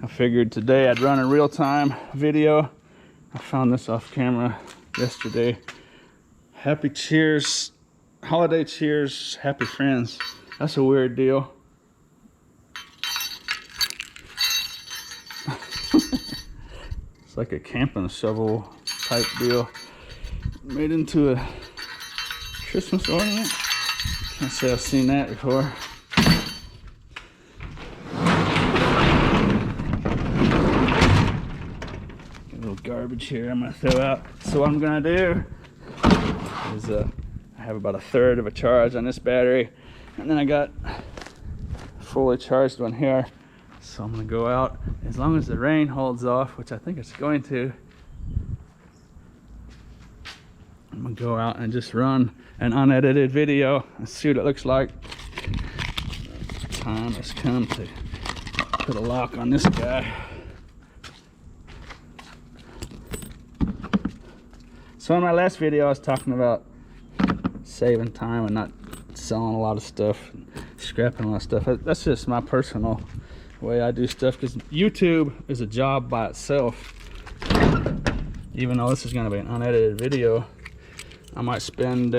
I figured today I'd run a real-time video. I found this off camera yesterday. Happy cheers, holiday cheers, happy friends. That's a weird deal. It's like a camping shovel type deal. Made into a Christmas ornament. Can't say I've seen that before. Garbage here I'm gonna throw out. So what I'm gonna do is I have about 1/3 of a charge on this battery, and then I got a fully charged one here. So I'm gonna go out, as long as the rain holds off, which I think it's going to. I'm gonna go out and just run an unedited video and see what it looks like. Time has come to put a lock on this guy. So in my last video, I was talking about saving time and not selling a lot of stuff, scrapping a lot of stuff. That's just my personal way I do stuff, because YouTube is a job by itself. Even though this is going to be an unedited video, I might spend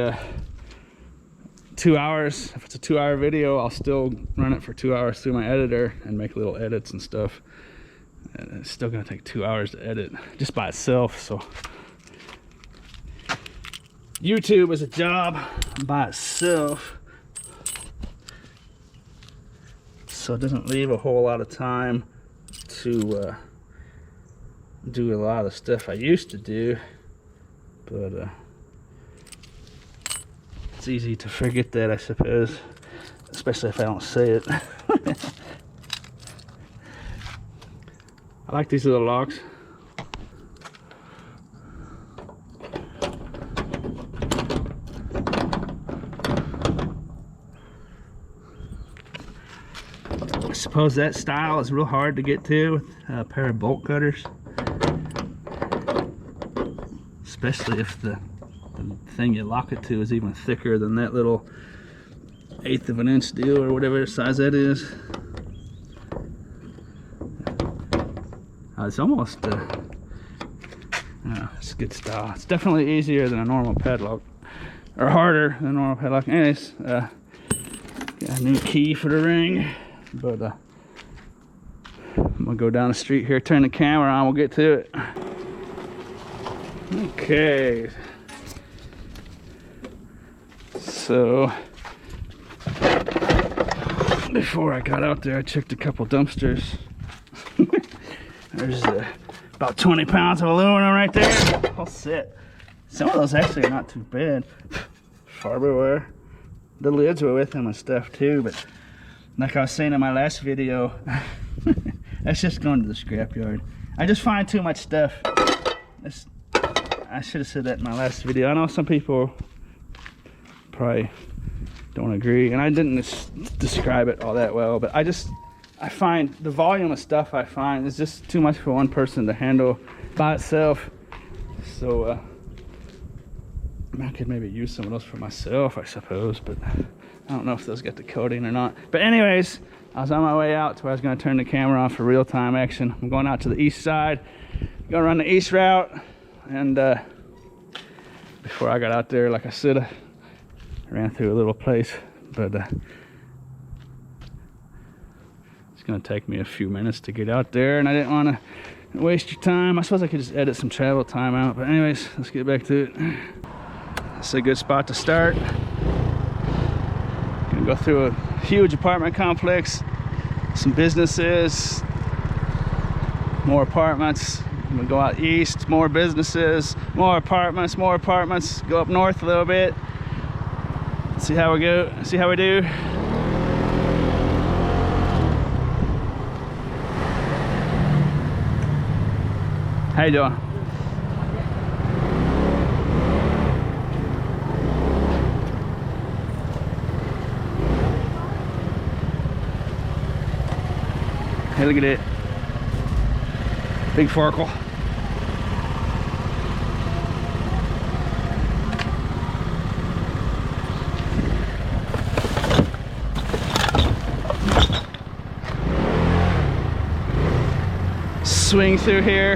2 hours. If it's a 2-hour video, I'll still run it for 2 hours through my editor and make little edits and stuff. And it's still going to take 2 hours to edit just by itself. So YouTube is a job by itself, so it doesn't leave a whole lot of time to do a lot of the stuff I used to do, but it's easy to forget that, I suppose, especially if I don't say it. I like these little locks. I suppose that style is real hard to get to with a pair of bolt cutters, especially if the thing you lock it to is even thicker than that little 1/8 of an inch deal or whatever size that is. It's almost it's a good style. It's definitely easier than a normal padlock, or harder than a normal padlock. Anyways, got a new key for the ring. But I'm gonna go down the street here, turn the camera on, we'll get to it. Okay. So before I got out there, I checked a couple dumpsters. There's about 20 pounds of aluminum right there. I'll sit. Some of those actually are not too bad. Farberware. The lids were with them and stuff too, but like I was saying in my last video, that's just going to the scrapyard. I just find too much stuff. I should have said that in my last video. I know some people probably don't agree, and I didn't describe it all that well, but I find the volume of stuff I find is just too much for one person to handle by itself. So I could maybe use some of those for myself, I suppose, but I don't know if those got the coating or not. But anyways, I was on my way out to where I was going to turn the camera on for real-time action. I'm going out to the east side, gonna run the east route, and before I got out there, like I said, I ran through a little place, but it's gonna take me a few minutes to get out there, and I didn't want to waste your time. I suppose I could just edit some travel time out, but anyways, let's get back to it. It's a good spot to start. Gonna go through a huge apartment complex, some businesses, more apartments. I'm gonna go out east, more businesses, more apartments, go up north a little bit. See how we go, see how we do. How you doing? Hey, look at it. Big Farkle. swing through here.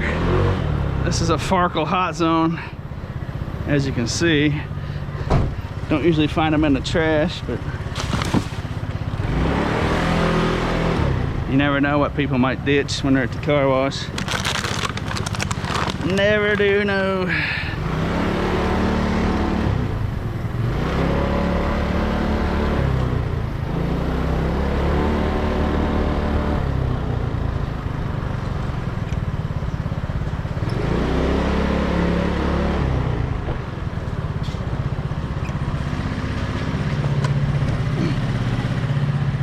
This is a Farkle hot zone, as you can see. Don't usually find them in the trash, but you never know what people might ditch when they're at the car wash. Never do know.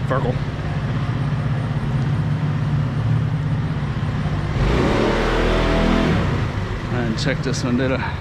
Farkle. And check this one, did I?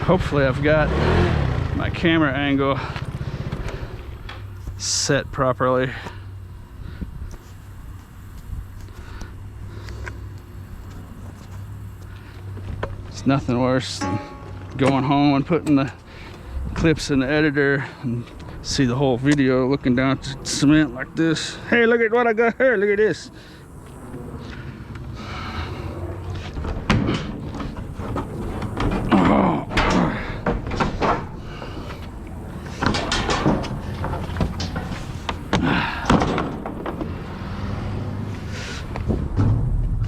Hopefully I've got my camera angle set properly. It's nothing worse than going home and putting the clips in the editor and see the whole video looking down at the cement like this. Hey, look at what I got here, look at this.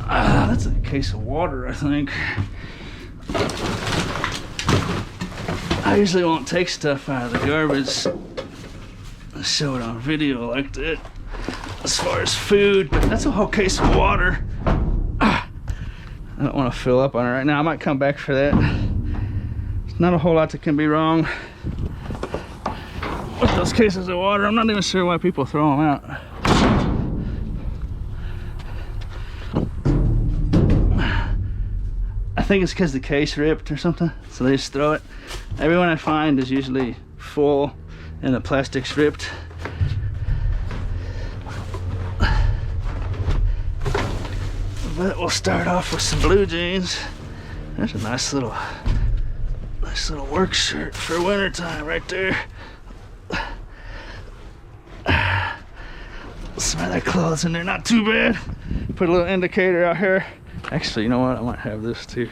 That's a case of water, I think. I usually won't take stuff out of the garbage and show it on video like that as far as food, but that's a whole case of water. I don't want to fill up on it right now. I might come back for that. There's not a whole lot that can be wrong with those cases of water. I'm not even sure why people throw them out. I think it's because the case ripped or something, so they just throw it. Everyone I find is usually full and the plastic's ripped. But we'll start off with some blue jeans. There's a nice little work shirt for winter time right there. Some other clothes in there, not too bad. Put a little indicator out here. Actually, you know what? I might have this too.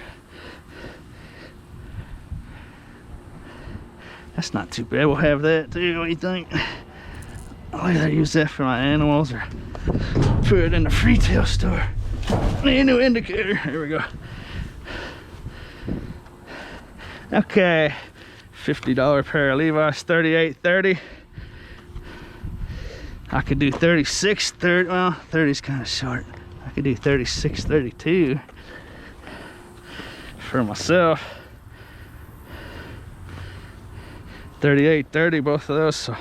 That's not too bad. We'll have that too. What do you think? I'll either use that for my animals or put it in the retail store. Need a new indicator. Here we go. Okay, $50 pair of Levi's, $38.30. I could do $36.30. Well, 30's kind of short. I could do $36.32 for myself. $38.30 both of those. So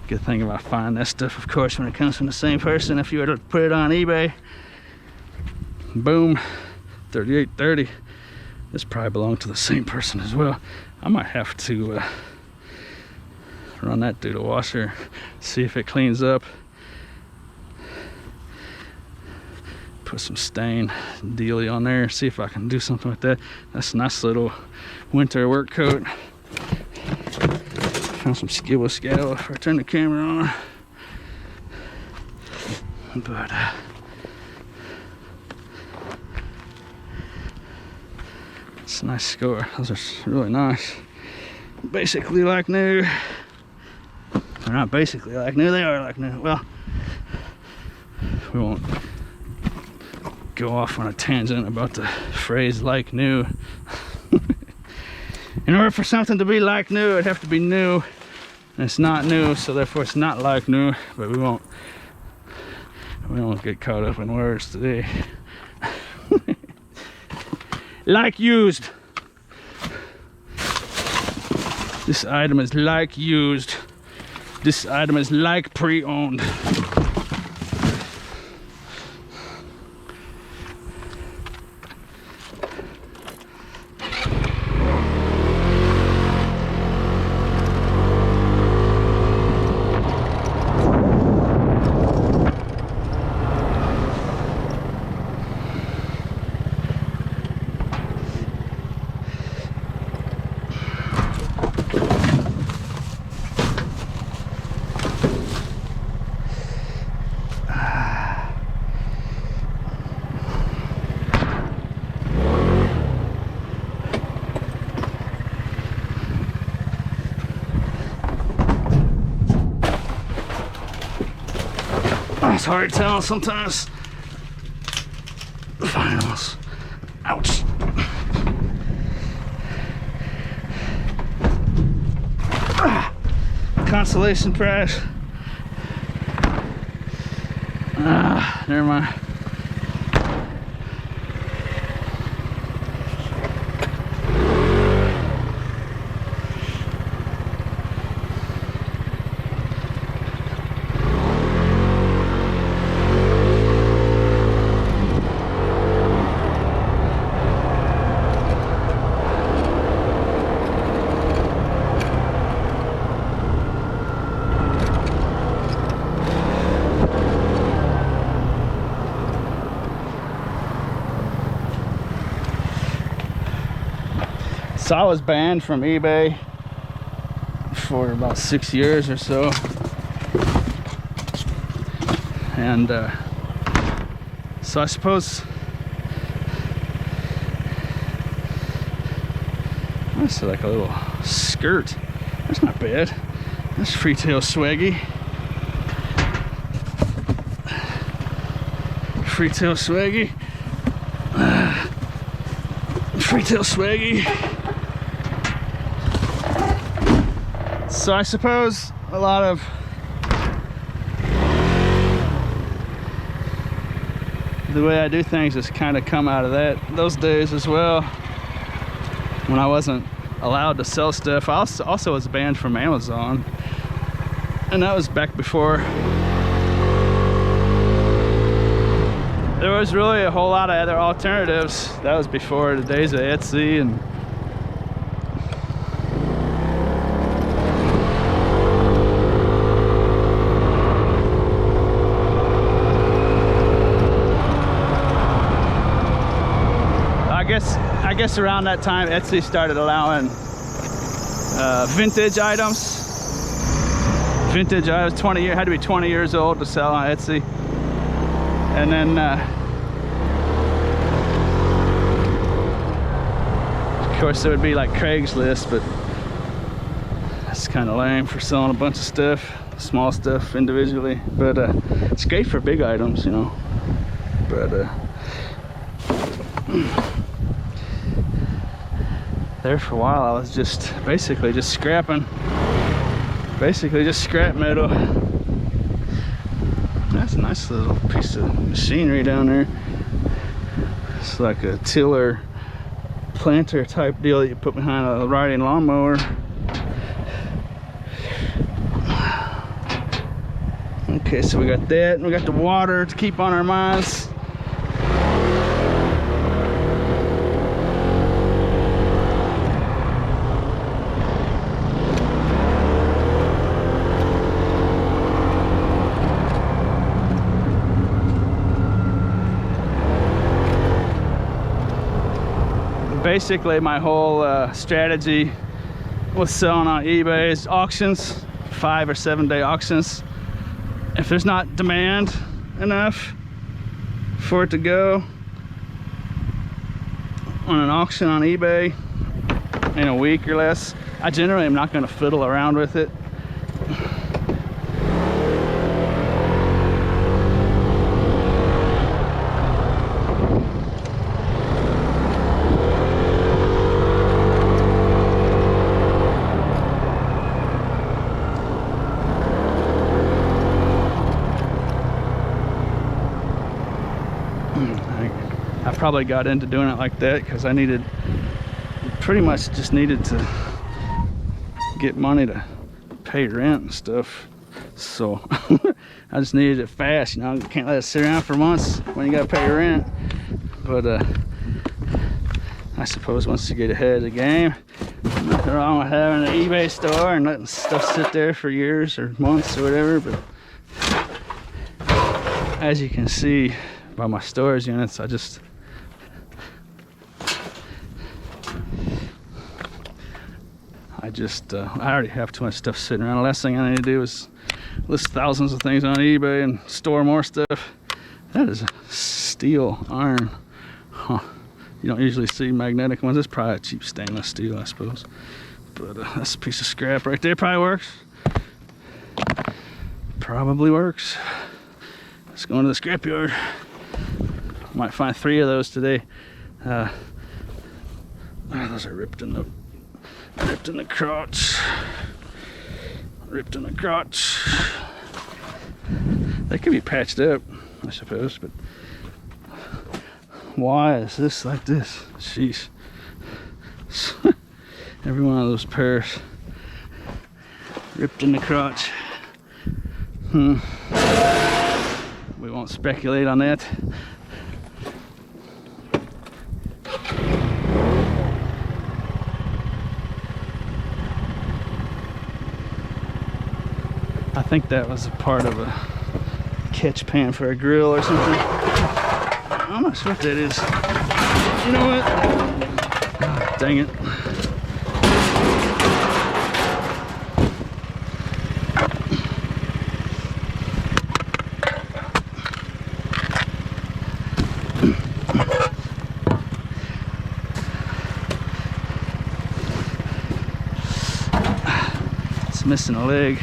good thing about finding that stuff, of course, when it comes from the same person. If you were to put it on eBay, boom, $38.30. This probably belonged to the same person as well. I might have to run that through the washer, see if it cleans up. Put some stain dealy on there, see if I can do something with that. That's a nice little winter work coat. Found some skibble scale if I turn the camera on. But it's a nice score. Those are really nice. Basically like new. They're not basically like new, they are like new. Well, we won't go off on a tangent about the phrase like new. In order for something to be like new, it'd have to be new And it's not new, so therefore it's not like new, but we won't get caught up in words today. Like used. This item is like used. This item is like pre-owned. It's hard to tell sometimes. Finals. Ouch. Consolation prize. Never mind. So I was banned from eBay for about 6 years or so, and so I suppose that's like a little skirt. That's not bad. That's Freetail Swaggy. Freetail Swaggy. Freetail Swaggy. So I suppose a lot of the way I do things has kind of come out of those days as well, when I wasn't allowed to sell stuff. I also was banned from Amazon, and that was back before there was really a whole lot of other alternatives. That was before the days of Etsy and I guess around that time Etsy started allowing vintage items. Vintage items, 20 years, had to be 20 years old to sell on Etsy. And then of course it would be like Craigslist, but that's kind of lame for selling a bunch of stuff, small stuff individually. But it's great for big items, you know. But there for a while I was just basically just scrapping, just scrap metal. That's a nice little piece of machinery down there. It's like a tiller planter type deal that you put behind a riding lawnmower. Okay, so we got that, and we got the water to keep on our minds. Basically, my whole strategy with selling on eBay is auctions, 5 or 7 day auctions. If there's not demand enough for it to go on an auction on eBay in a week or less, I generally am not going to fiddle around with it. probably got into doing it like that because I pretty much just needed to get money to pay rent and stuff. So I just needed it fast, you know. You can't let it sit around for months when you gotta pay your rent. But I suppose once you get ahead of the game, nothing wrong with having an eBay store and letting stuff sit there for years or months or whatever. But as you can see by my storage units, I already have too much stuff sitting around. The last thing I need to do is list thousands of things on eBay and store more stuff. That is a steel iron. Huh. You don't usually see magnetic ones. It's probably a cheap stainless steel, I suppose. But that's a piece of scrap right there. Probably works. Probably works. Let's go into the scrapyard. Might find 3 of those today. Those are ripped in the crotch. Ripped in the crotch. They could be patched up, I suppose, but why is this like this? Jeez. Every one of those pairs ripped in the crotch. We won't speculate on that. I think that was a part of a catch pan for a grill or something. I'm not sure what that is. You know what? Oh, dang it. It's missing a leg.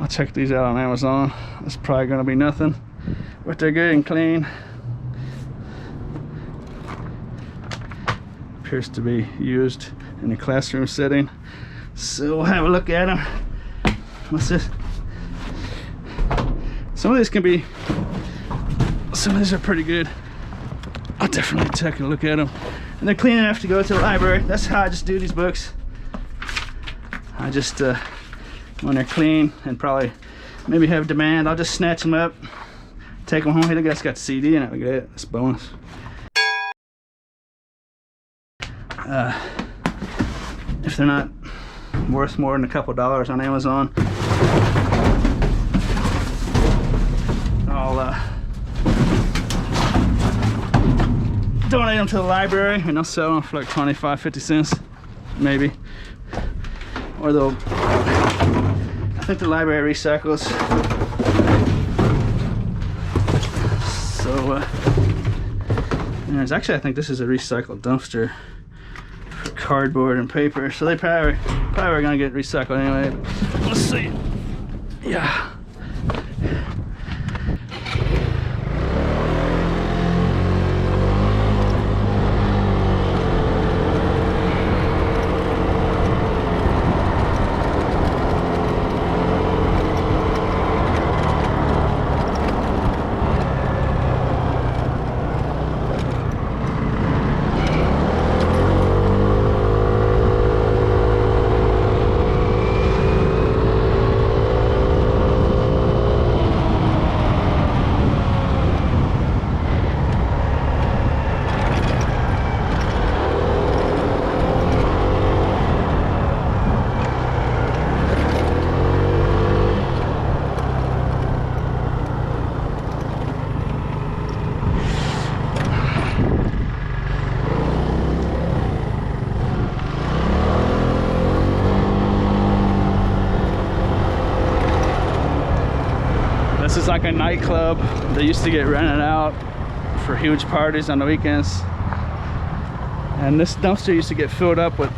Check these out on Amazon. It's probably gonna be nothing, but they're good and clean. Appears to be used in a classroom setting, so we'll have a look at them. What's this? Some of these are pretty good. I'll definitely take a look at them, and they're clean enough to go to the library. That's how I just do these books. I just when they're clean and probably maybe have demand, I'll just snatch them up, take them home. Hey, look, that's got CD in it. Look at that. That's bonus. If they're not worth more than a couple dollars on Amazon, I'll donate them to the library, and they'll sell them for like 25-50 cents maybe, or they'll, I think the library recycles. So, anyways, actually, I think this is a recycled dumpster for cardboard and paper. So they probably are gonna get recycled anyway. Let's see. Yeah. This is like a nightclub that used to get rented out for huge parties on the weekends. And this dumpster used to get filled up with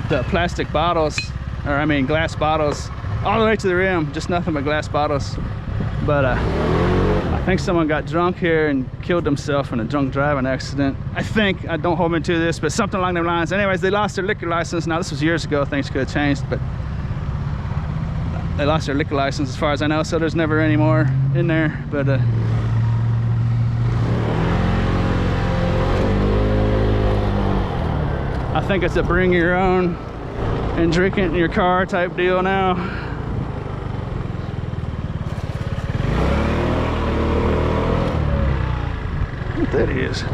the plastic bottles, or I mean glass bottles, all the way to the rim, just nothing but glass bottles. But I think someone got drunk here and killed himself in a drunk driving accident. I think, don't hold me to this, but something along those lines. Anyways, they lost their liquor license. Now this was years ago, things could have changed, but they lost their liquor license as far as I know, so there's never any more in there. But I think it's a bring your own and drink it in your car type deal now. What that is?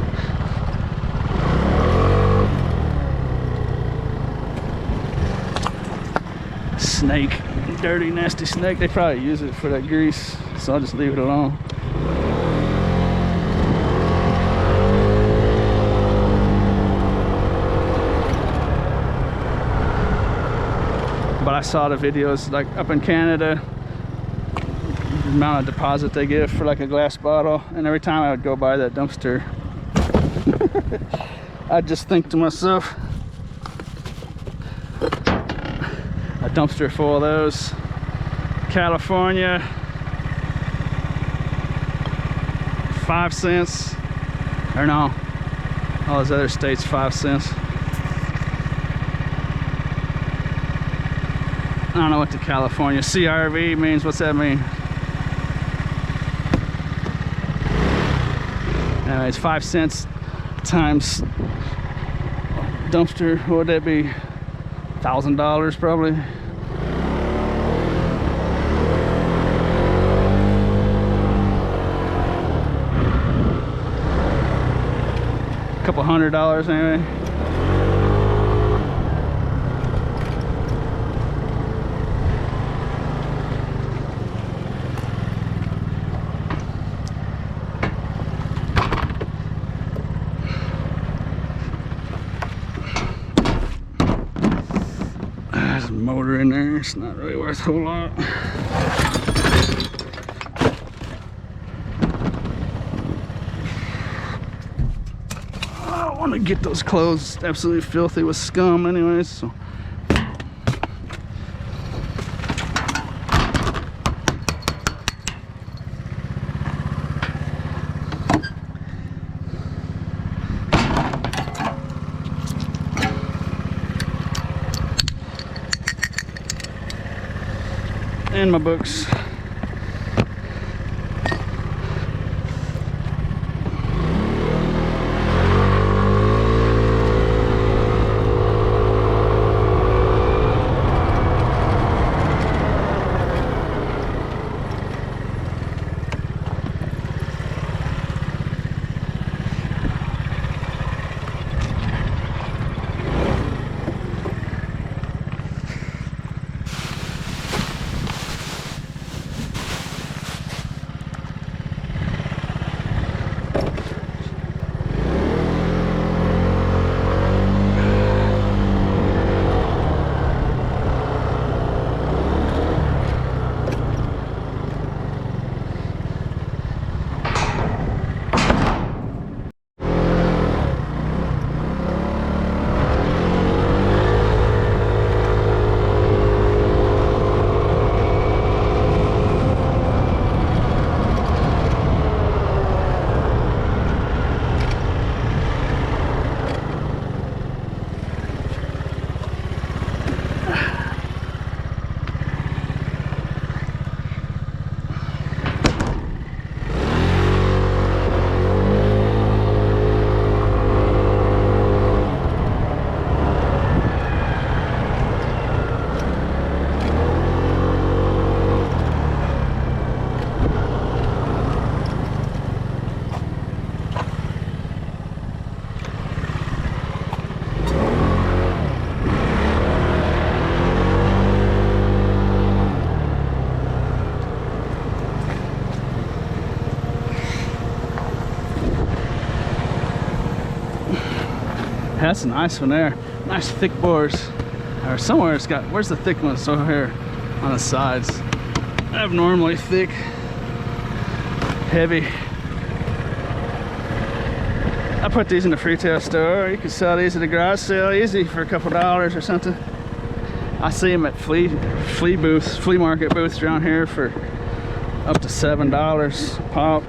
Snake. Dirty, nasty snake. They probably use it for that grease, so I'll just leave it alone. But I saw the videos like up in Canada, the amount of deposit they give for like a glass bottle, and every time I would go by that dumpster, I'd just think to myself, a dumpster full of those. California, 5 cents, or no, all those other states 5 cents. I don't know what the California CRV means. What's that mean? Anyways, 5 cents times dumpster, what would that be? $1,000 probably. Couple $100 anyway. There's a motor in there. It's not really worth a whole lot. I want to get those clothes absolutely filthy with scum anyways, so. And my books. That's a nice one there. Nice thick bores. Or somewhere it's got, where's the thick ones? Over here on the sides. Abnormally thick. Heavy. I put these in the retail store. You can sell these at a garage sale easy for a couple dollars or something. I see them at flea market booths around here for up to $7 a pop.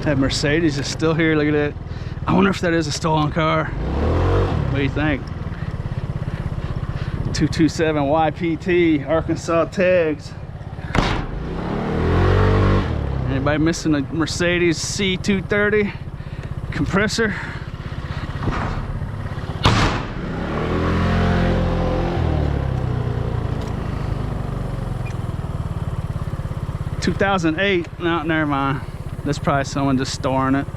That Mercedes is still here. Look at that. I wonder if that is a stolen car. What do you think? 227 YPT Arkansas tags. Anybody missing a Mercedes C230 compressor? $2008. No, never mind. That's probably someone just storing it.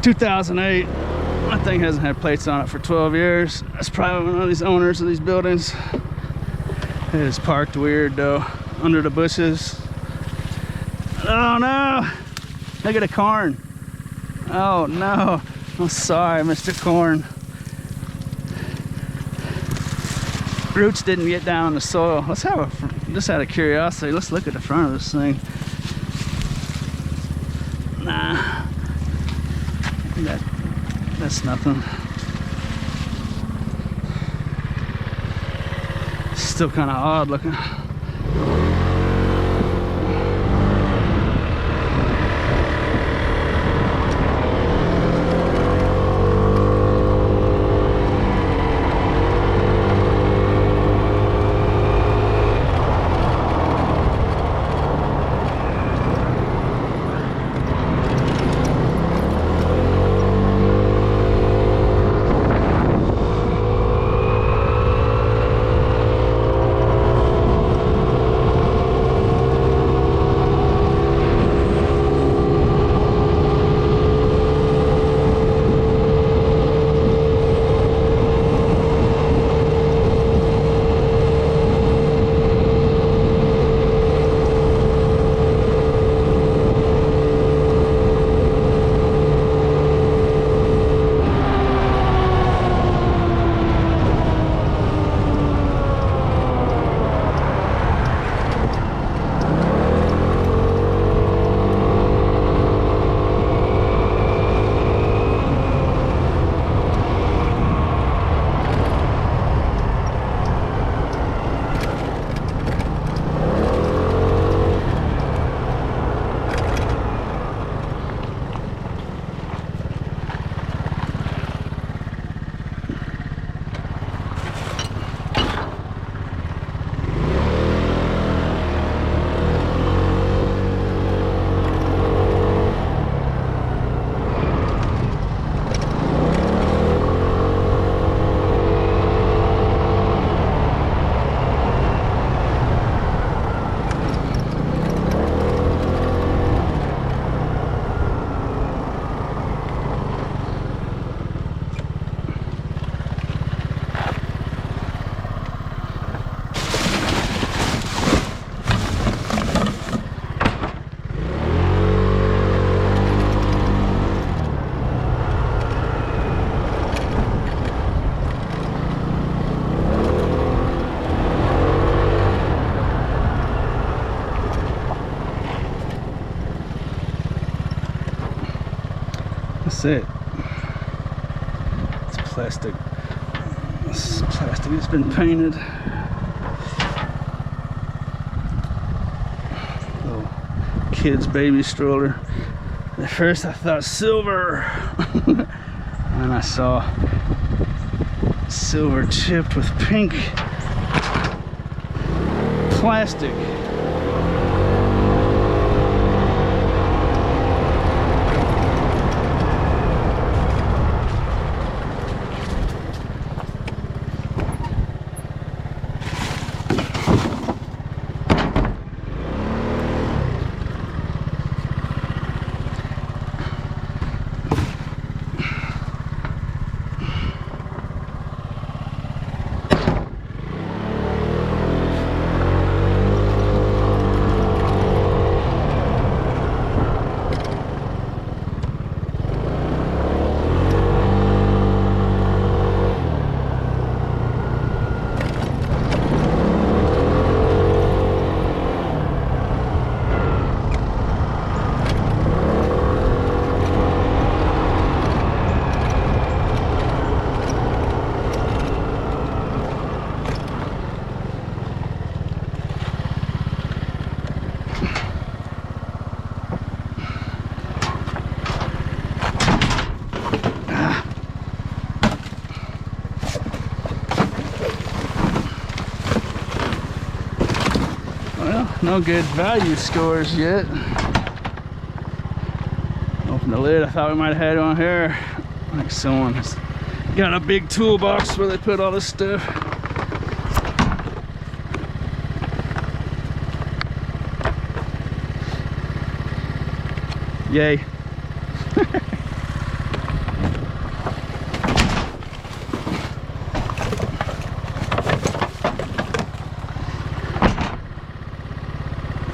2008. That thing hasn't had plates on it for 12 years. That's probably one of these owners of these buildings. It is parked weird though, under the bushes. Oh no! Look at the corn. Oh no! I'm sorry, Mr. Corn. Roots didn't get down in the soil. Let's have a, just out of curiosity, let's look at the front of this thing. Nah, that's nothing. Still kind of odd looking. That's it. It's plastic. This plastic has been painted. Little kid's baby stroller. At first I thought silver. And I saw silver chipped with pink plastic. Well, no good value scores yet. Open the lid. I thought we might have had one here. Like someone's got a big toolbox where they put all this stuff. Yay.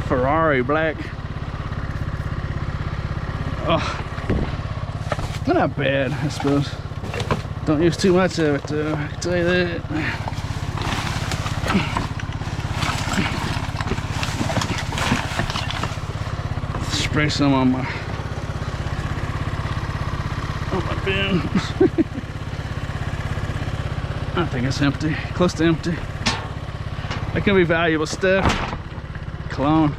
Ferrari black. Oh, not bad, I suppose. Don't use too much of it though, I can tell you that. Spray some on my bin. I think it's empty, close to empty. That can be valuable stuff. Cologne.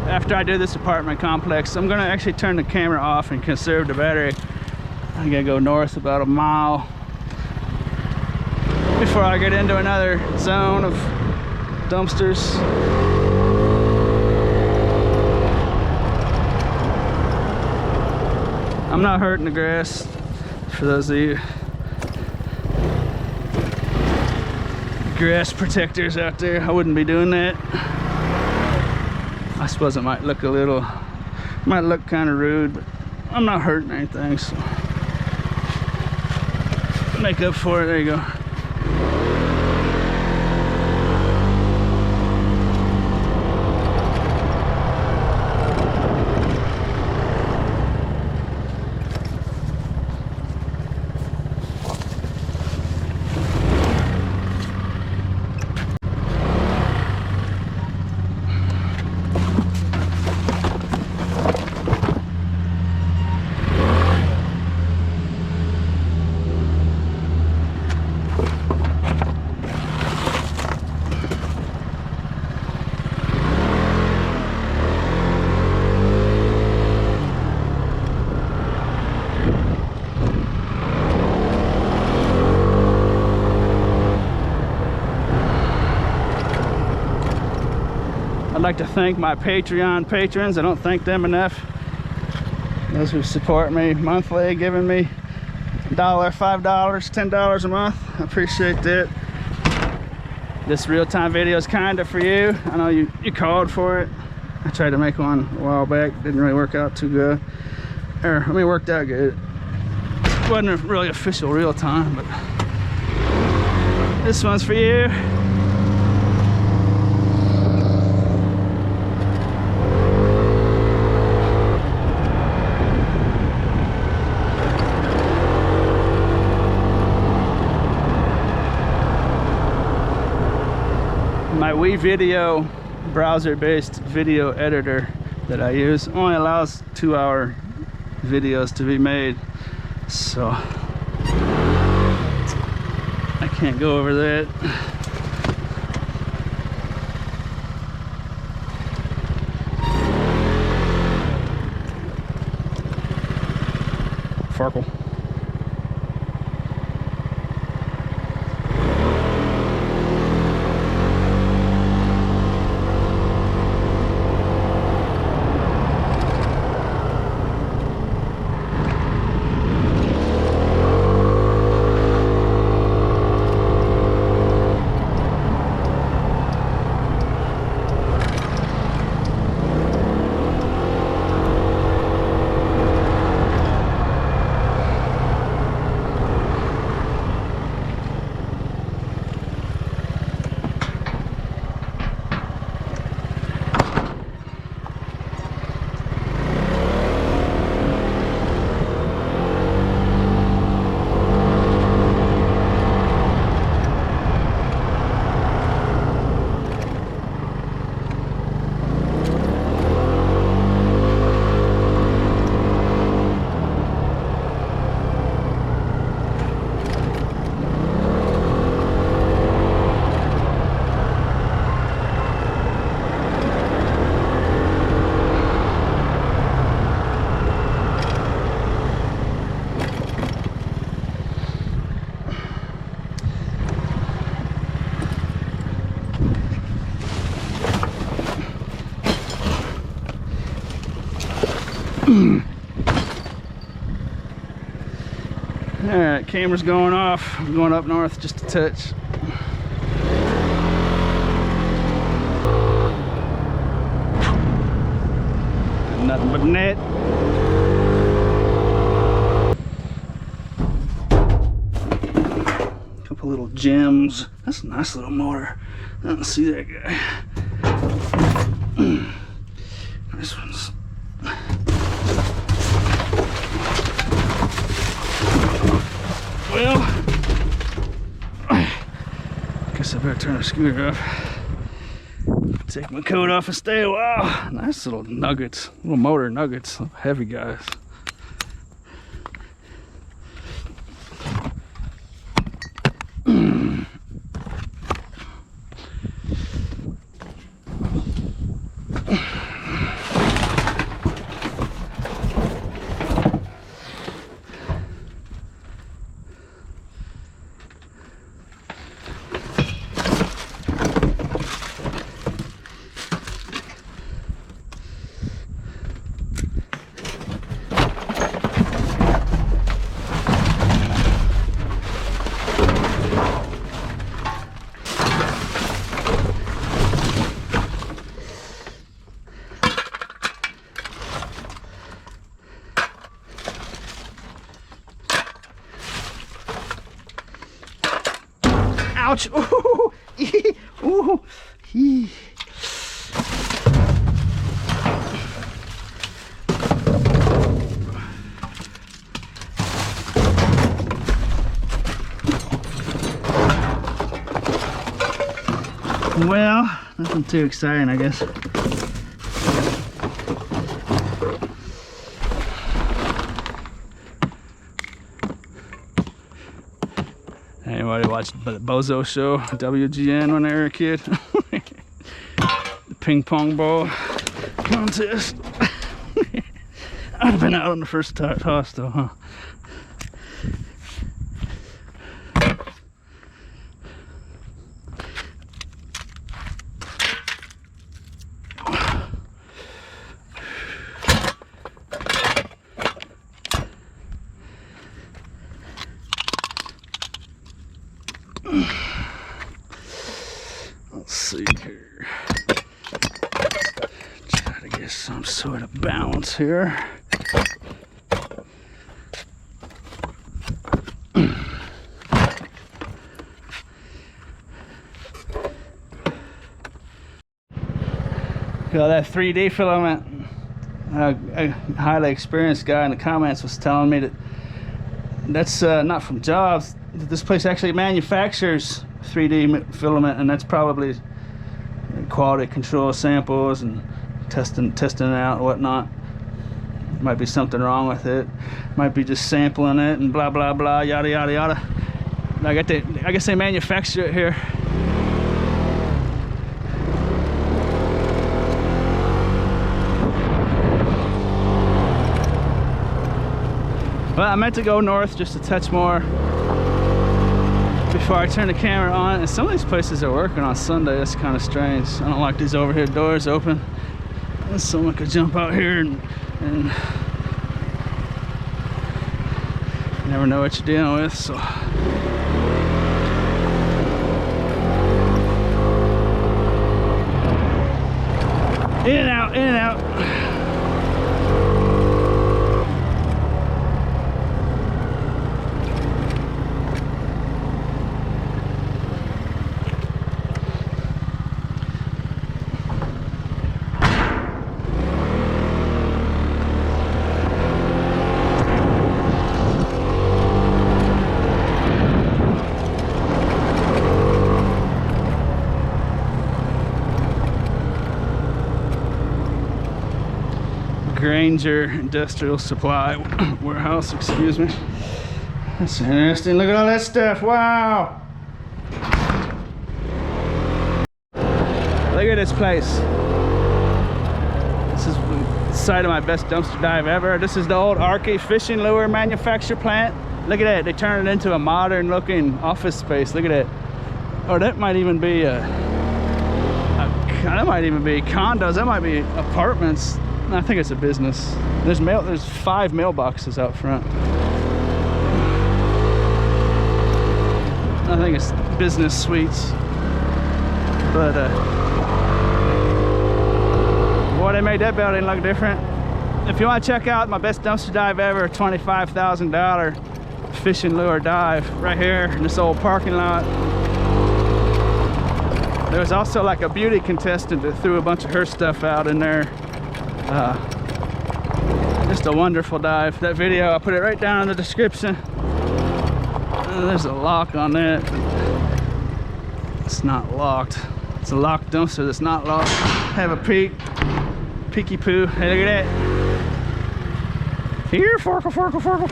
After I do this apartment complex, I'm gonna actually turn the camera off and conserve the battery. I gotta go north about a mile before I get into another zone of dumpsters. I'm not hurting the grass, for those of you grass protectors out there. I wouldn't be doing that. I suppose it might look kind of rude, but I'm not hurting anything, so make up for it. There you go. I'd like to thank my Patreon patrons. I don't thank them enough. Those who support me monthly, giving me $1, $5, $10 a month. I appreciate that. This real-time video is kinda for you. I know you called for it. I tried to make one a while back. Didn't really work out too good. Or, I mean, it worked out good. It wasn't really official real time, but this one's for you. my WeVideo browser-based video editor that I use only allows 2-hour videos to be made, so I can't go over that. Farkle. Alright, camera's going off. I'm going up north just a touch. Nothing but net. Couple little gems. That's a nice little motor. I don't see that guy. This one's... Well, guess I better turn the scooter off. Take my coat off and stay a while. Nice little nuggets, little motor nuggets, little heavy guys. Ouch! Ooh, ooh, ee. Well, nothing too exciting, I guess. Anybody watched the Bozo Show, WGN, when they were a kid? The ping pong ball contest. I'd have been out on the first toss though, huh? Let's see here. Try to get some sort of balance here. Got that 3D filament. A highly experienced guy in the comments was telling me that that's not from Jobs. This place actually manufactures 3D filament, and that's probably quality control samples and testing it out and whatnot. Might be something wrong with it. Might be just sampling it and blah blah blah, yada yada yada. I guess they manufacture it here. Well, I meant to go north just a touch more before I turn the camera on. And some of these places are working on Sunday. That's kind of strange. I don't like these overhead doors open. Someone could jump out here and you never know what you're dealing with. So in and out, in and out. Granger Industrial Supply Warehouse, excuse me. That's interesting. Look at all that stuff. Wow. Look at this place. This is the site of my best dumpster dive ever. This is the old Arky fishing lure manufacture plant. Look at that. They turned it into a modern looking office space. Look at that. Or that might even be that might even be condos. That might be apartments. I think it's a business. There's 5 mailboxes out front. I think it's business suites. But boy, they made that building look different. If you want to check out my best dumpster dive ever, $25,000 fishing lure dive right here in this old parking lot. There was also like a beauty contestant that threw a bunch of her stuff out in there. Just a wonderful dive. That video, I'll put it right down in the description. There's a lock on that. It's not locked. It's a locked dumpster that's not locked. Have a peek. Peeky poo. Hey, look at that. Here, forkle, forkle, forkle.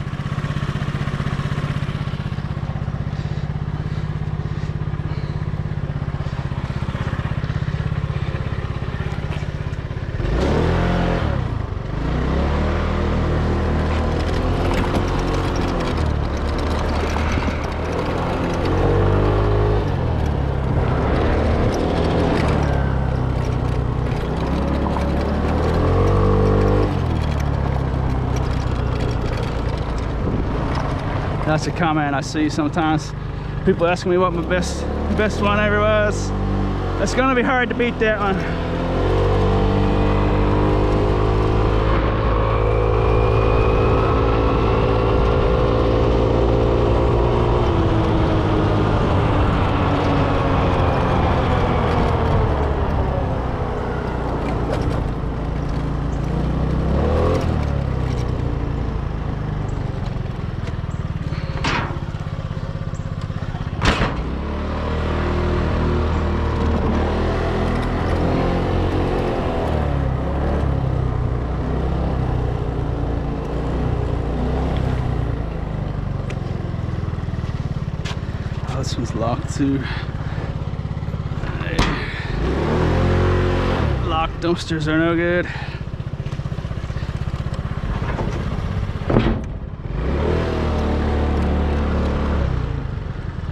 That's a comment I see sometimes. People asking me what my best one ever was. It's gonna be hard to beat that one. This one's locked too. Locked dumpsters are no good.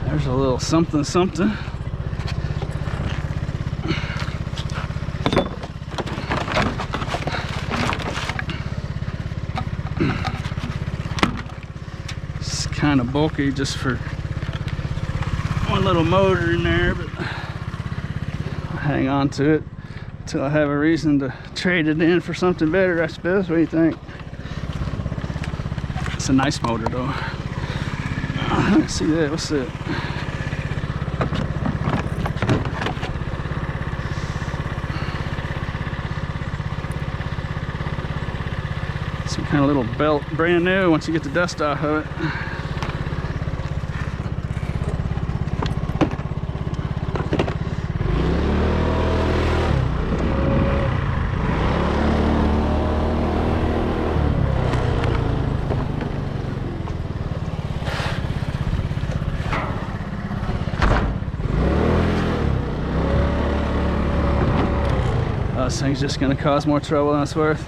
There's a little something something. It's kind of bulky just for one little motor in there, but I'll hang on to it until I have a reason to trade it in for something better, I suppose. What do you think? It's a nice motor though. Let's see that. What's that? Some kind of little belt, brand new once you get the dust off of it. This thing's just gonna cause more trouble than it's worth.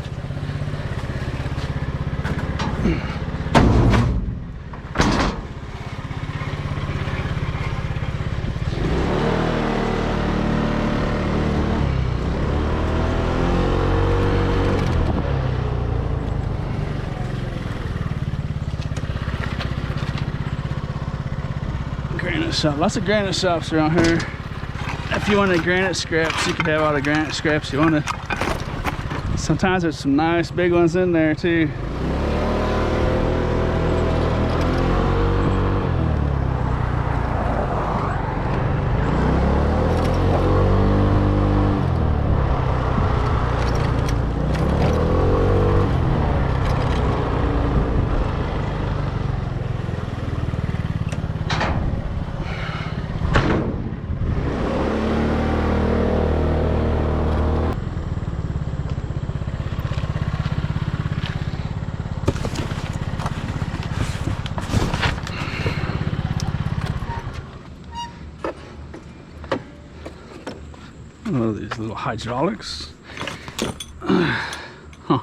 Granite shop, lots of granite shops around here. If you wanted granite scraps, you could have all the granite scraps you wanted. Sometimes there's some nice big ones in there too. Oh, these little hydraulics. Huh,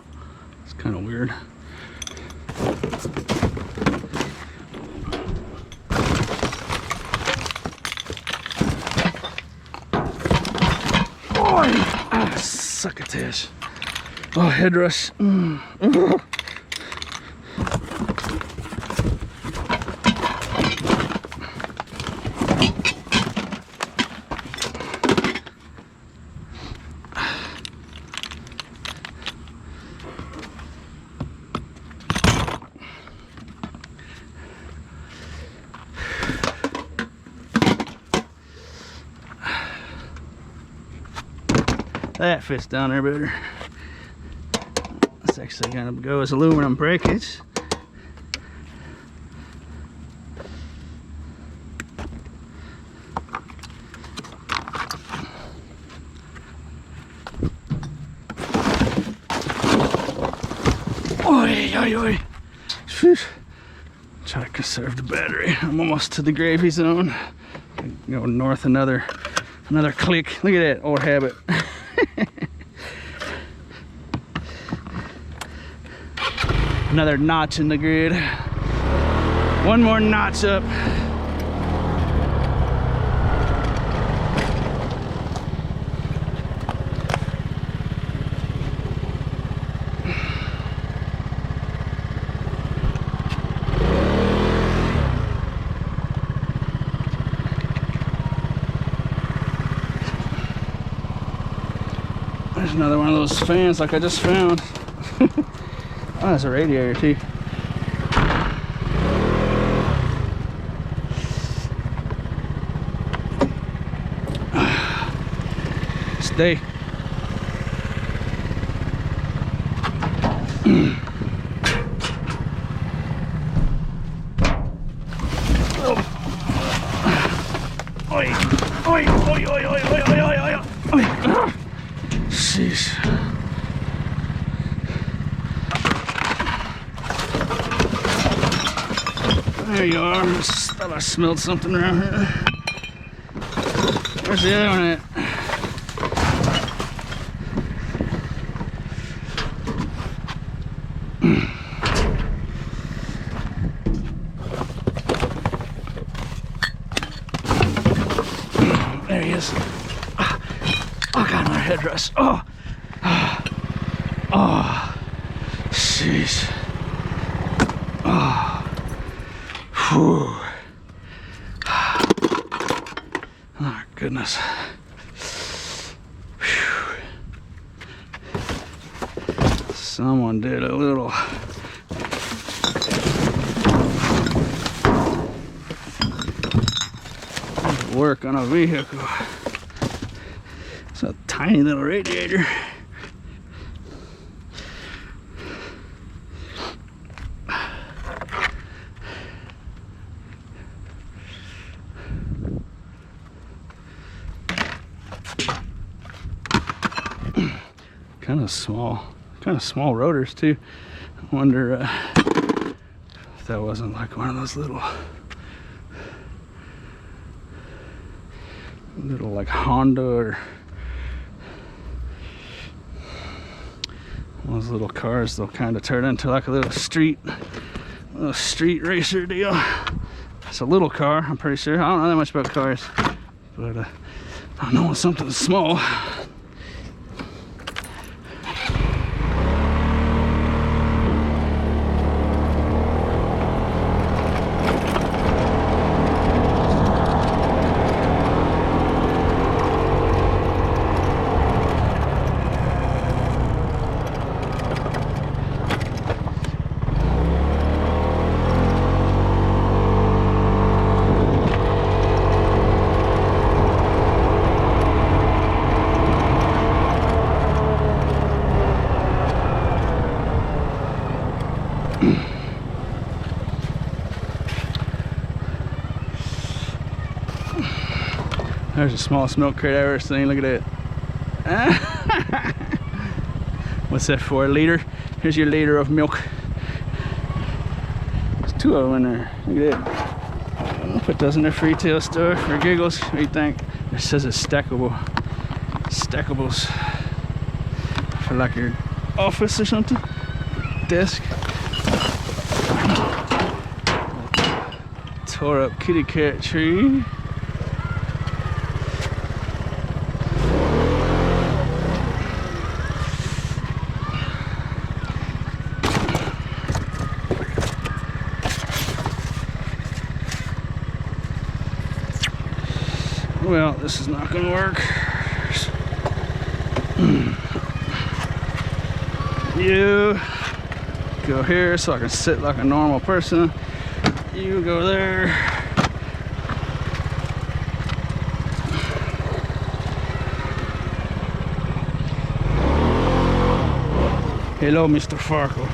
it's kind of weird. Boy, suckatish. Oh, head rush. That fits down there better. That's actually gonna go as aluminum breakage. Oi, oi, oi. Try to conserve the battery. I'm almost to the gravy zone. Go north another click. Look at that old habit. Another notch in the grid. One more notch up. There's another one of those fans like I just found. Oh, that's a radiator too. Stay. Oi, oi, oi, oi, oi, oi, oi, oi, oi. Sheesh. There you are. I thought I smelled something around here. Where's the other one at? There he is. Oh God, my head rush. Oh, oh, jeez. Oh. Whew. Oh goodness. Whew. Someone did a little work on a vehicle. It's a tiny little radiator. Kind of small rotors too. I wonder if that wasn't like one of those little like Honda or Those little cars, they'll kind of turn into like a little street racer deal. It's a little car, I'm pretty sure. I don't know that much about cars, but I know it's something small. There's the smallest milk crate I've ever seen. Look at that. What's that for? A liter? Here's your liter of milk. There's 2 of them in there. Look at that. I'll put those in their retail store for giggles. What do you think? It says it's stackable. Stackables. For like your office or something. Desk. Tore up kitty cat tree. Well, this is not gonna work. You go here so I can sit like a normal person. You go there. Hello, Mr. Farkle.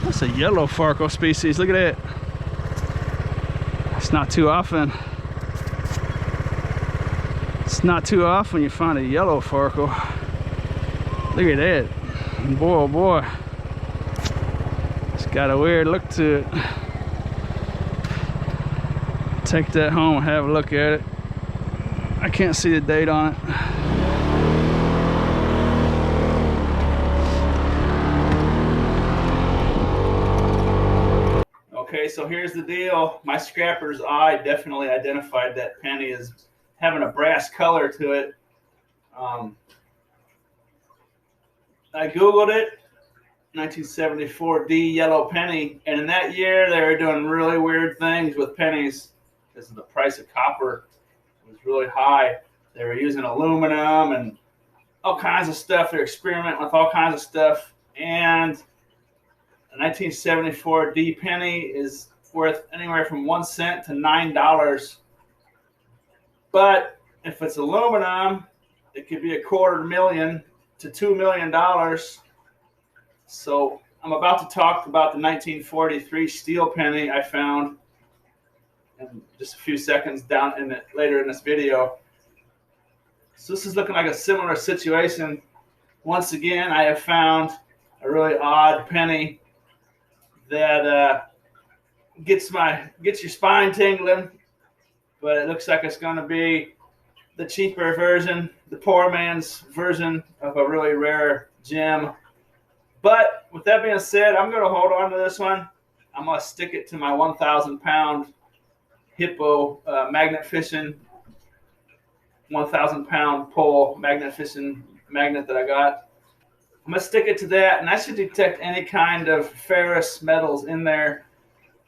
That's a yellow Farkle species. Look at that. It's not too often. It's not too often you find a yellow Farkle. Look at that. Boy, oh boy. It's got a weird look to it. Take that home and have a look at it. I can't see the date on it. Okay, so here's the deal. My scrapper's eye definitely identified that penny as having a brass color to it. I Googled it, 1974 D yellow penny, and in that year they were doing really weird things with pennies because the price of copper was really high. They were using aluminum and all kinds of stuff. They're experimenting with all kinds of stuff, and a 1974 D penny is worth anywhere from 1 cent to $9. But if it's aluminum, it could be $250,000 to $2 million. So I'm about to talk about the 1943 steel penny I found in just a few seconds down in it later in this video. So this is looking like a similar situation. Once again, I have found a really odd penny that gets your spine tingling. But it looks like it's going to be the cheaper version, the poor man's version of a really rare gem. But with that being said, I'm going to hold on to this one. I'm going to stick it to my 1,000-pound hippo magnet fishing, 1,000-pound pole magnet fishing magnet that I got. I'm going to stick it to that, and I should detect any kind of ferrous metals in there.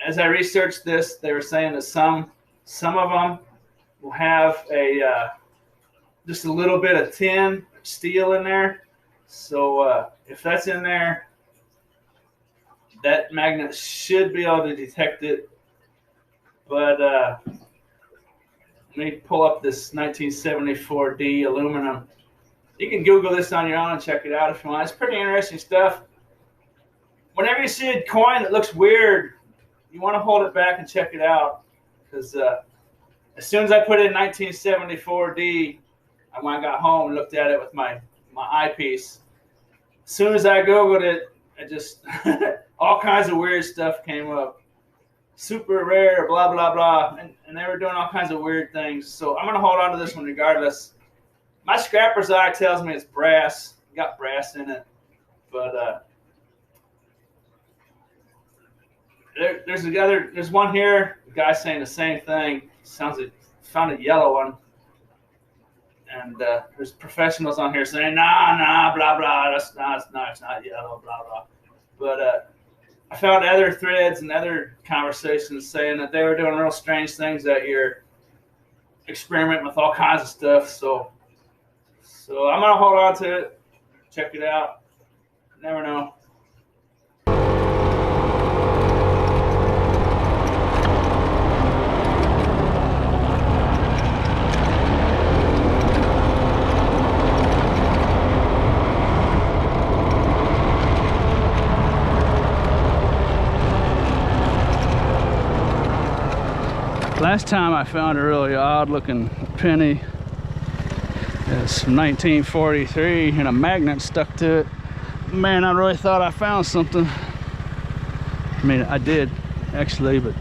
As I researched this, they were saying that some of them will have just a little bit of tin, steel in there. So if that's in there, that magnet should be able to detect it. But let me pull up this 1974 D aluminum. You can Google this on your own and check it out if you want. It's pretty interesting stuff. Whenever you see a coin that looks weird, you want to hold it back and check it out. Because as soon as I put in 1974 D, when I got home and looked at it with my eyepiece, as soon as I Googled it, it just all kinds of weird stuff came up. Super rare, blah, blah, blah. And they were doing all kinds of weird things. So I'm going to hold on to this one regardless. My scrapper's eye tells me it's brass. got brass in it, but there's one here. The guy's saying the same thing. Sounds like found a yellow one, and there's professionals on here saying nah, blah blah. It's not yellow, blah blah. But I found other threads and other conversations saying that they were doing real strange things that year, experimenting with all kinds of stuff. So I'm gonna hold on to it, check it out. Never know. Last time I found a really odd looking penny. It's from 1943 and a magnet stuck to it. Man, I really thought I found something. I mean, I did actually, but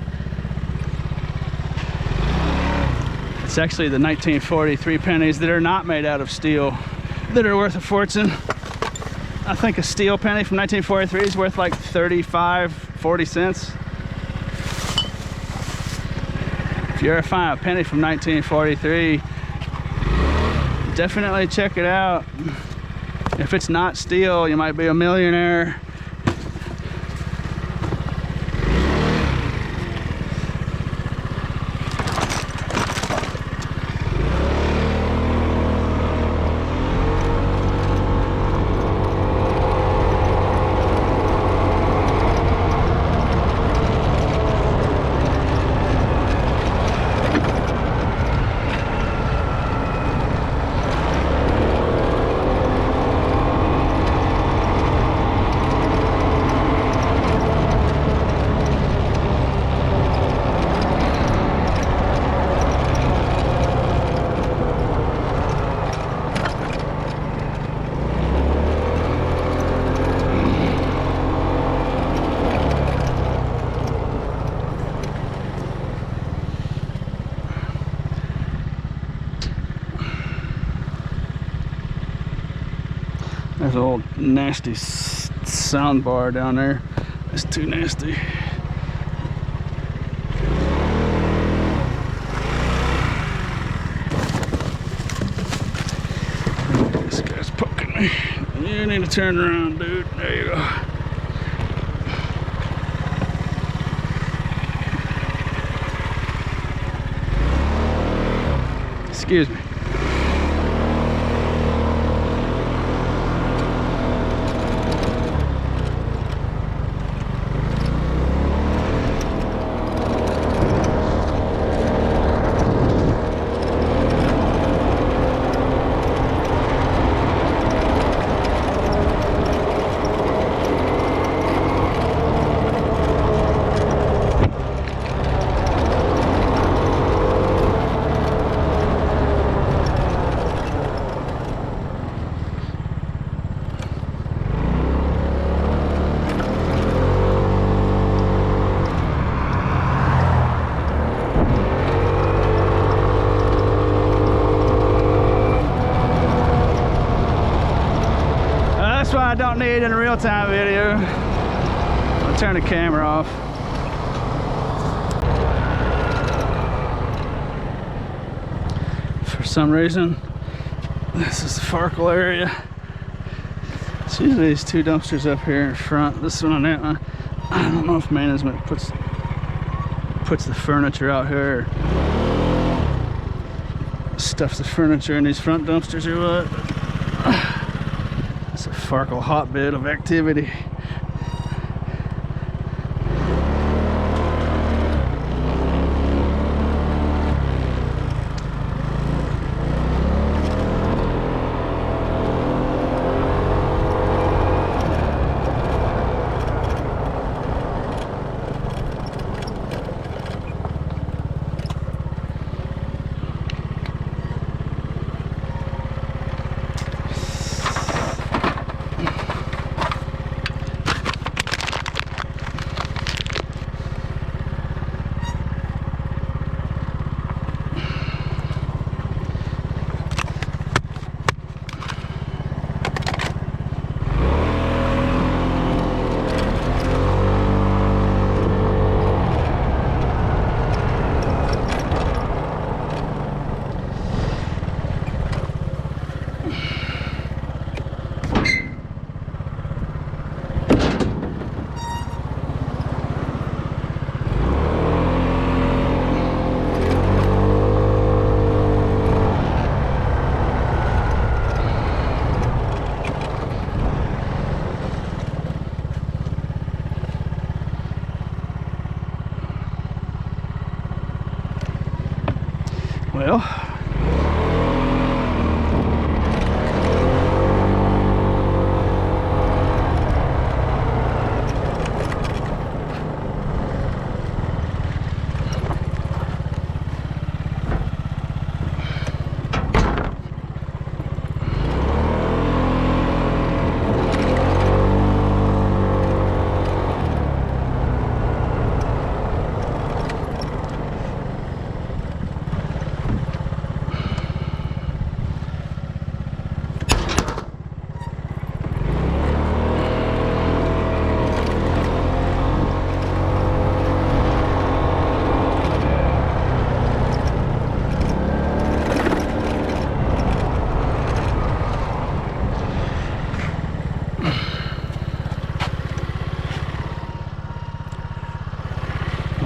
it's actually the 1943 pennies that are not made out of steel that are worth a fortune. I think a steel penny from 1943 is worth like 40 cents. If you ever find a penny from 1943, definitely check it out. If it's not steel, you might be a millionaire. There's an old nasty sound bar down there. It's too nasty. This guy's poking me. You need to turn around, dude. There you go. Excuse me. That's why I don't need in a real-time video. I'll turn the camera off. For some reason, this is the Farkle area. It's usually these two dumpsters up here in front. This one and that one. I don't know if management puts the furniture out here, or stuffs the furniture in these front dumpsters or what. It's a Farkle hotbed of activity. Well,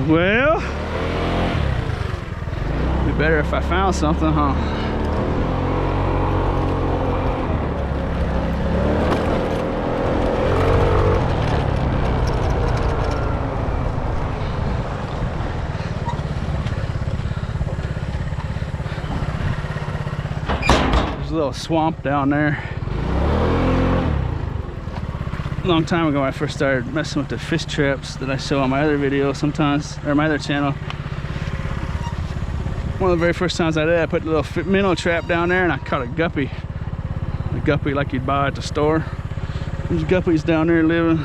well, it'd be better if I found something, huh? There's a little swamp down there. A long time ago, when I first started messing with the fish traps that I show on my other videos sometimes, or my other channel. One of the very first times I did, I put a little minnow trap down there and I caught a guppy. A guppy like you'd buy at the store. There's guppies down there living.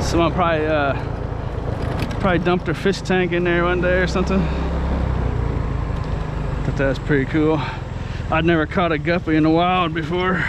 Someone probably dumped their fish tank in there one day or something. Thought that was pretty cool. I'd never caught a guppy in the wild before.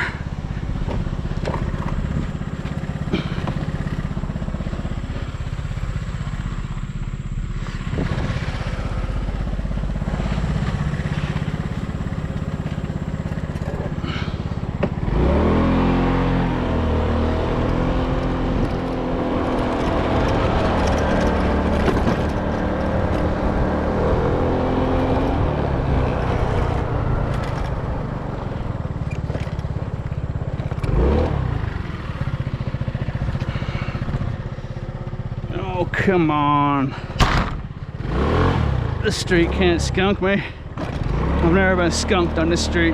Oh, come on. This street can't skunk me. I've never been skunked on this street.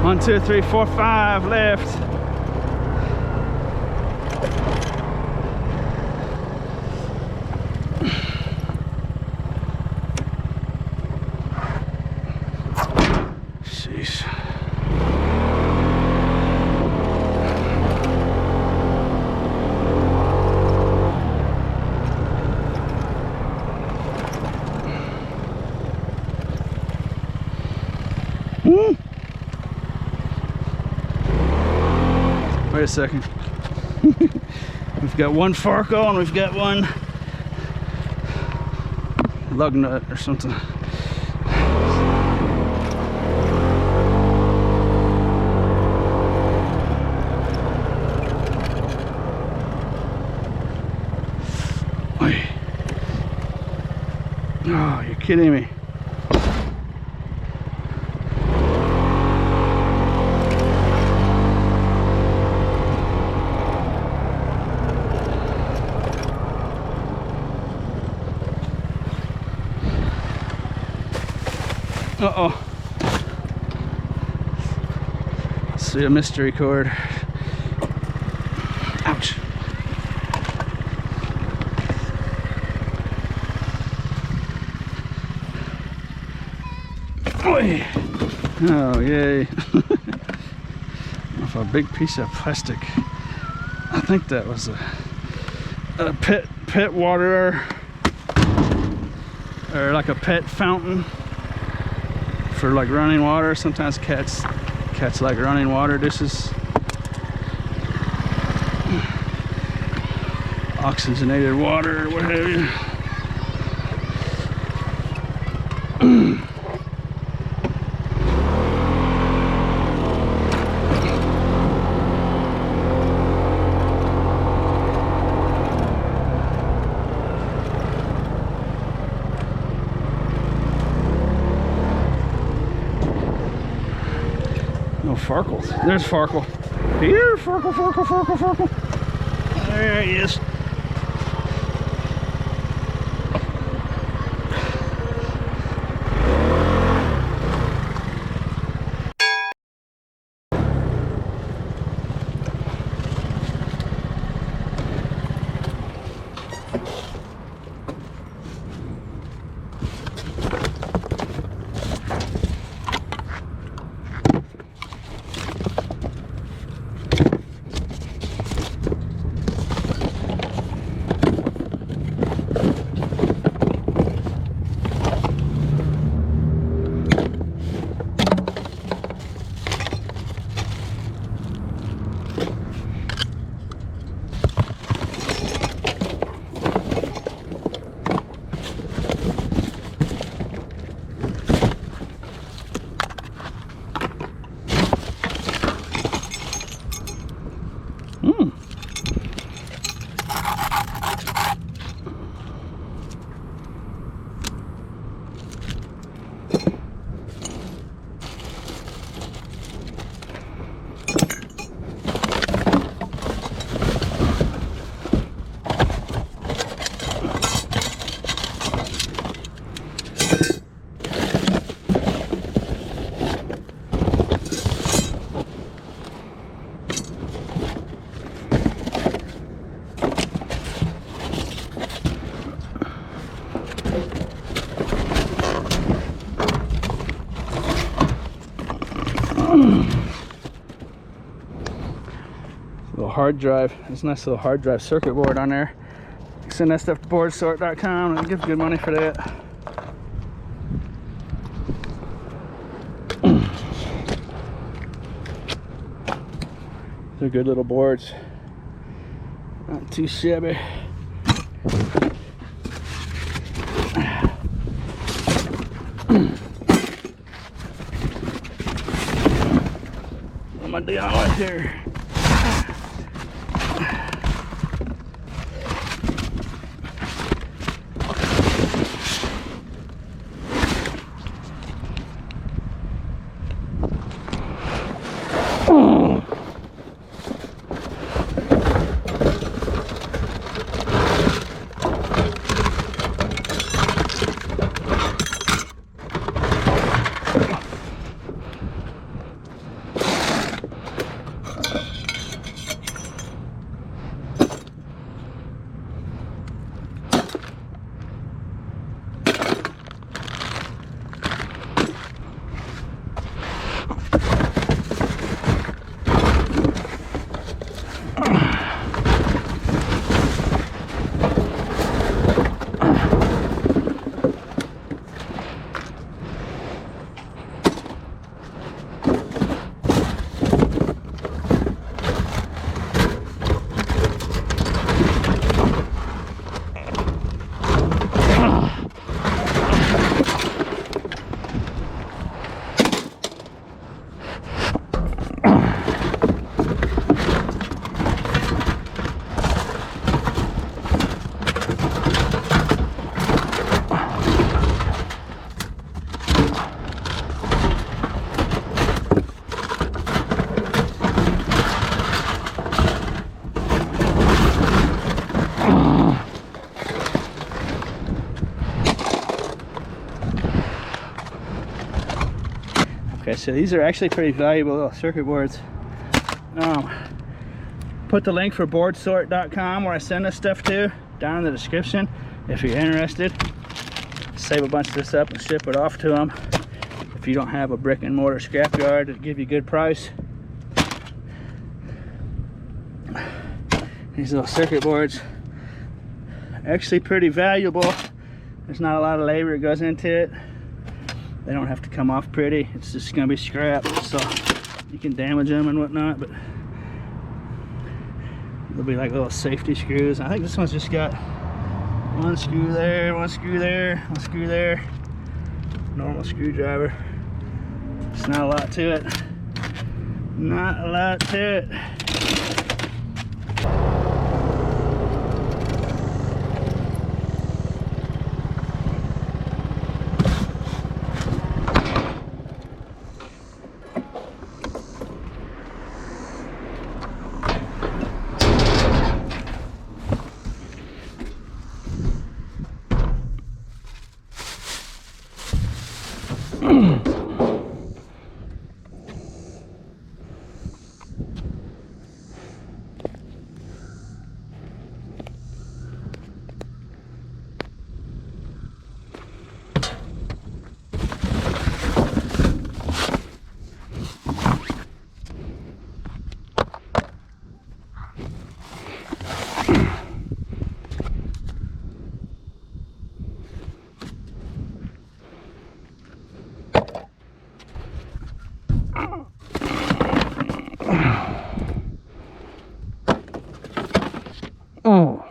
1, 2, 3, 4, 5 left. Jeez. Wait a second. We've got one Farco and we've got one lug nut or something. Oh, you're kidding me. Uh-oh. See a mystery cord. Ouch. Oy. Oh, yay. Off a big piece of plastic. I think that was a pet water, or like a pet fountain for like running water. Sometimes cats like running water dishes. Oxygenated water or what have you. No Farkles. There's Farkle. Here, circle, circle, circle, circle. There he is. Little hard drive. There's a nice little hard drive circuit board on there. Send that stuff to boardsort.com and give good money for that. They're good little boards. Not too shabby. What am I doing right here? Okay, so these are actually pretty valuable little circuit boards. Put the link for boardsort.com where I send this stuff to down in the description if you're interested. Save a bunch of this up and ship it off to them. If you don't have a brick and mortar scrapyard, it'll give you a good price. These little circuit boards are actually pretty valuable. There's not a lot of labor that goes into it. They don't have to come off pretty. It's just gonna be scrap, so you can damage them and whatnot, but they'll be like little safety screws. I think this one's just got one screw there, one screw there, one screw there. Normal screwdriver. It's not a lot to it. Not a lot to it. Oh.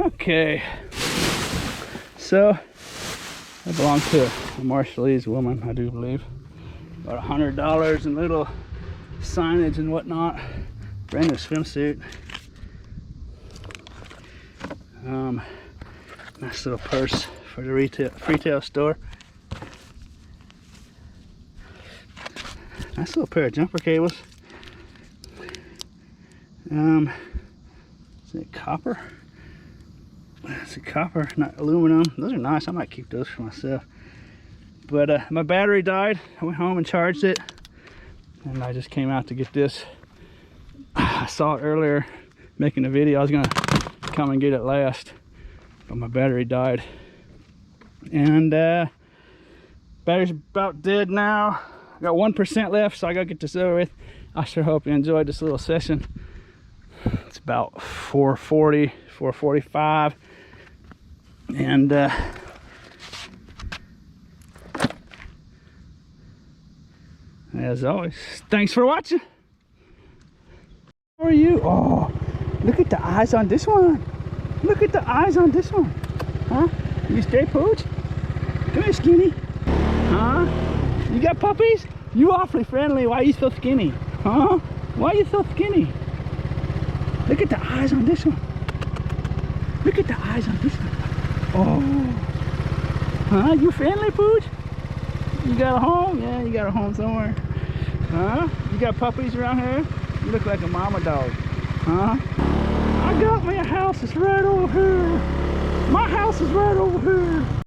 Okay, so I belong to a Marshallese woman, I do believe. About $100 in little signage and whatnot. Brand new swimsuit. Nice little purse for the retail store. Nice little pair of jumper cables. Is it copper? It's a copper, not aluminum. Those are nice. I might keep those for myself. But my battery died. I went home and charged it, and I just came out to get this. I saw it earlier making a video. I was gonna come and get it last, but my battery died, and battery's about dead now. I got 1% left, so I gotta get this over with. I sure hope you enjoyed this little session. It's about 4:40, 4:45, and as always, thanks for watching. How are you? Oh, look at the eyes on this one. Look at the eyes on this one. Huh? You stay pooch? Come here, skinny. Huh? You got puppies? You awfully friendly. Why are you so skinny? Huh? Why are you so skinny? Look at the eyes on this one. Look at the eyes on this one. Oh. Huh? You friendly, pooch? You got a home? Yeah, you got a home somewhere. Huh? You got puppies around here? You look like a mama dog. Huh? I got me a house. It's right over here. My house is right over here.